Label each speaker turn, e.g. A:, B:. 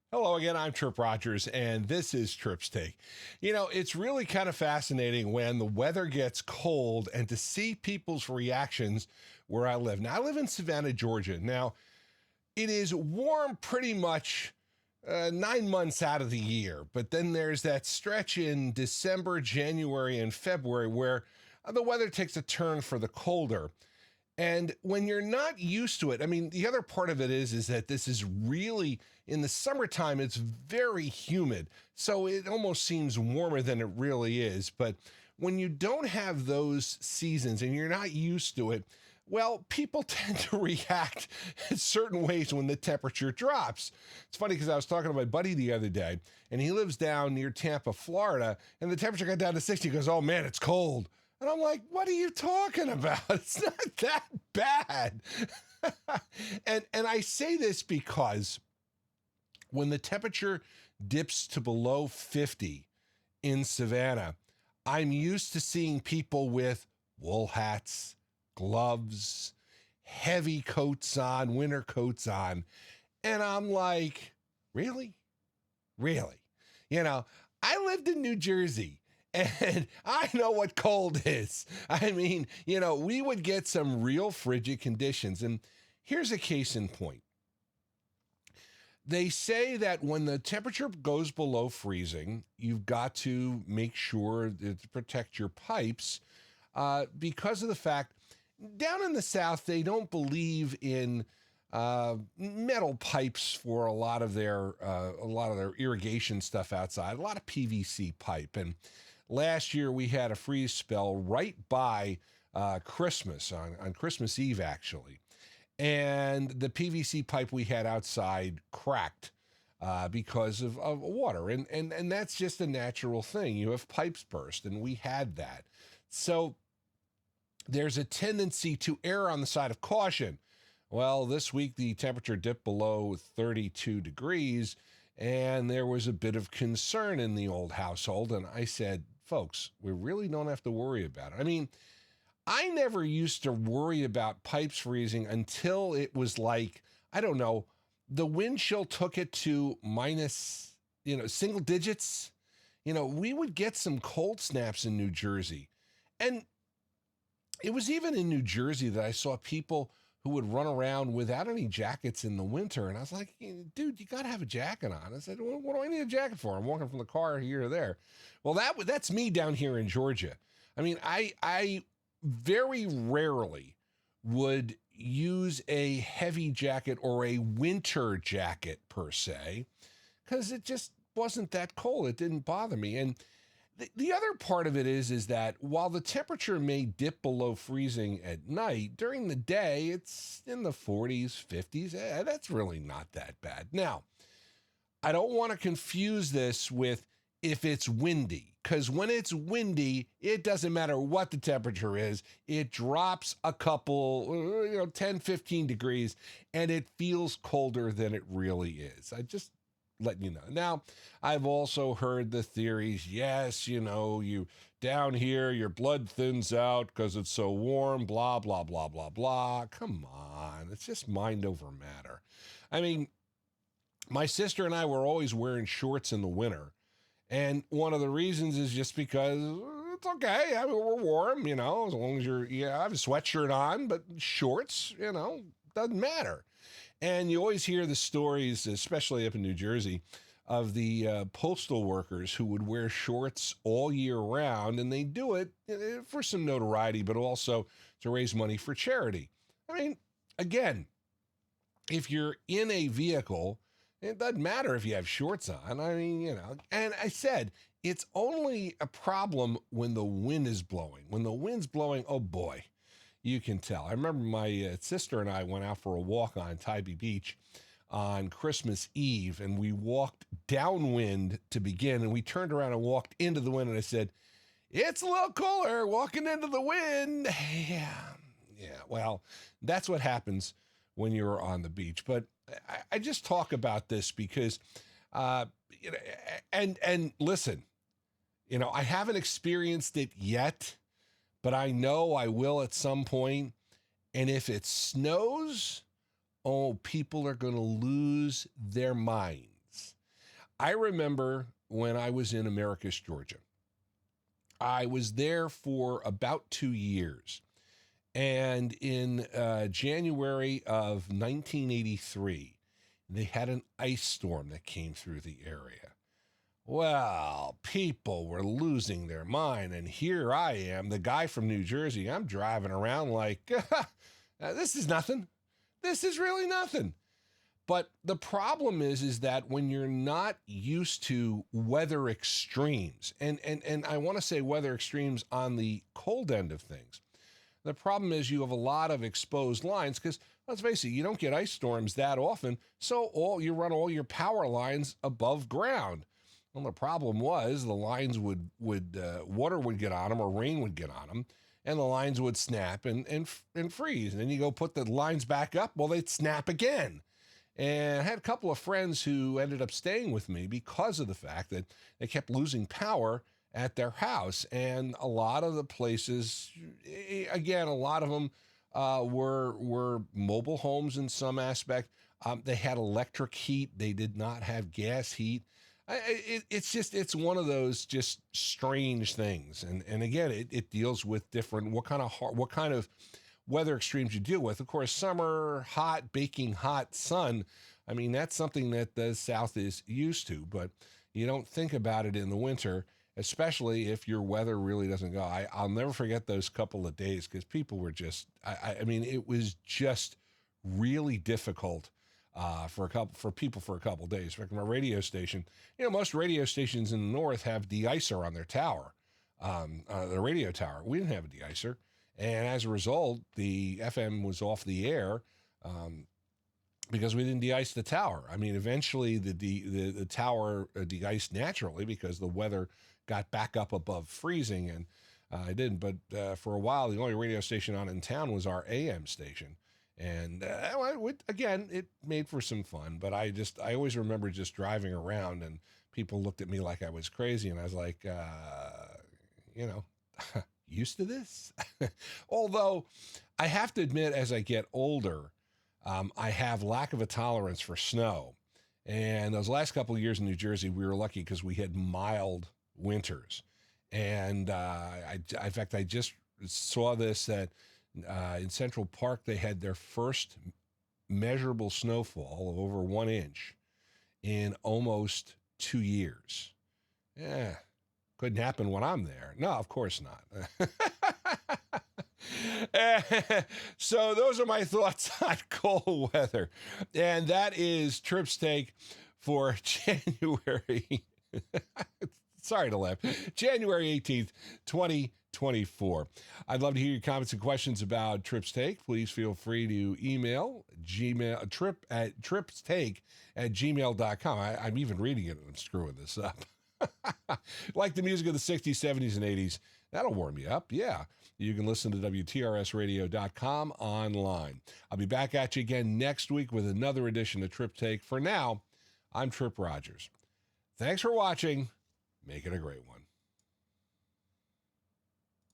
A: Hello again, I'm Tripp Rogers, and this is Tripp's Take. It's really kind of fascinating when the weather gets cold and to see people's reactions where I live. Now, I live in Savannah, Georgia. Now, it is warm pretty much 9 months out of the year, but then there's that stretch in December, January, and February where the weather takes a turn for the colder. And when you're not used to it, I mean, the other part of it is that this is really, in the summertime, it's very humid. So it almost seems warmer than it really is. But when you don't have those seasons and you're not used to it, well, people tend to react in certain ways when the temperature drops. It's funny because I was talking to my buddy the other day, and he lives down near Tampa, Florida, and the temperature got down to 60. He goes, "Oh man, it's cold." And I'm like, "What are you talking about? It's not that bad." and I say this because when the temperature dips to below 50 in Savannah, I'm used to seeing people with wool hats, gloves, heavy coats on, winter coats on. And I'm like, really? Really? I lived in New Jersey. And I know what cold is. I mean, we would get some real frigid conditions. And here's a case in point. They say that when the temperature goes below freezing, you've got to make sure to protect your pipes because of the fact down in the South, they don't believe in metal pipes for a lot of their irrigation stuff outside, a lot of PVC pipe. And last year, we had a freeze spell right by Christmas, on Christmas Eve, actually. And the PVC pipe we had outside cracked because of water. And that's just a natural thing. You have pipes burst, and we had that. So there's a tendency to err on the side of caution. Well, this week, the temperature dipped below 32 degrees, and there was a bit of concern in the old household. And I said, folks, we really don't have to worry about it. I mean, I never used to worry about pipes freezing until it was like, I don't know, the wind chill took it to minus, single digits. We would get some cold snaps in New Jersey. And it was even in New Jersey that I saw people who would run around without any jackets in the winter. And I was like, dude, you got to have a jacket on. I said, well, what do I need a jacket for? I'm walking from the car here to there. Well, that's me down here in Georgia. I mean, I very rarely would use a heavy jacket or a winter jacket per se, because it just wasn't that cold. It didn't bother me. And the other part of it is that while the temperature may dip below freezing at night, during the day, it's in the 40s, 50s. That's really not that bad. Now, I don't want to confuse this with if it's windy, because when it's windy, it doesn't matter what the temperature is. It drops a couple, 10, 15 degrees, and it feels colder than it really is. I just letting you know. Now, I've also heard the theories, yes, you down here, your blood thins out because it's so warm, blah, blah, blah, blah, blah. Come on. It's just mind over matter. I mean, my sister and I were always wearing shorts in the winter. And one of the reasons is just because it's okay. I mean, we're warm, as long as I have a sweatshirt on, but shorts, doesn't matter. And you always hear the stories, especially up in New Jersey, of the postal workers who would wear shorts all year round, and they do it for some notoriety, but also to raise money for charity. I mean, again, if you're in a vehicle, it doesn't matter if you have shorts on. I mean, and I said, it's only a problem when the wind is blowing. When the wind's blowing, oh boy. You can tell. I remember my sister and I went out for a walk on Tybee Beach on Christmas Eve, and we walked downwind to begin, and we turned around and walked into the wind, and I said, it's a little cooler walking into the wind. Yeah, well, that's what happens when you're on the beach. But I just talk about this because, and listen, I haven't experienced it yet, but I know I will at some point. And if it snows, oh, people are going to lose their minds. I remember when I was in Americus, Georgia. I was there for about 2 years. And in January of 1983, they had an ice storm that came through the area. Well, people were losing their mind. And here I am, the guy from New Jersey. I'm driving around like, this is nothing. This is really nothing. But the problem is that when you're not used to weather extremes, and I want to say weather extremes on the cold end of things, the problem is you have a lot of exposed lines because, let's face it, you don't get ice storms that often, so you run all your power lines above ground. Well, the problem was the lines would water would get on them or rain would get on them, and the lines would snap and freeze. And then you go put the lines back up, well, they'd snap again. And I had a couple of friends who ended up staying with me because of the fact that they kept losing power at their house. And a lot of the places, again, a lot of them were mobile homes in some aspect. They had electric heat. They did not have gas heat. It's one of those just strange things. And again, it deals with different, what kind of weather extremes you deal with. Of course, summer, hot, baking hot sun, I mean, that's something that the South is used to, but you don't think about it in the winter, especially if your weather really doesn't go. I'll never forget those couple of days because people were just, I mean, it was just really difficult for people for a couple of days. Like my radio station, most radio stations in the North have de-icer on their tower, the radio tower. We didn't have a de-icer. And as a result, the FM was off the air because we didn't de-ice the tower. I mean, eventually the tower de-iced naturally because the weather got back up above freezing, and I didn't. But for a while, the only radio station on in town was our AM station. And again, it made for some fun. But I always remember just driving around, and people looked at me like I was crazy, and I was like, used to this. Although I have to admit, as I get older, I have lack of a tolerance for snow. And those last couple of years in New Jersey, we were lucky because we had mild winters. And in fact, I just saw this that in Central Park, they had their first measurable snowfall of over 1 inch in almost 2 years. Yeah. Couldn't happen when I'm there. No, of course not. So those are my thoughts on cold weather. And that is Tripp's take for January. Sorry to laugh. January 18th, 2024. I'd love to hear your comments and questions about Tripp's take. Please feel free to email trippstake@gmail.com. I'm even reading it and I'm screwing this up. Like the music of the 60s, 70s, and 80s. That'll warm you up. Yeah. You can listen to WTRSradio.com online. I'll be back at you again next week with another edition of Tripp Take. For now, I'm Tripp Rogers. Thanks for watching. Make it a great one.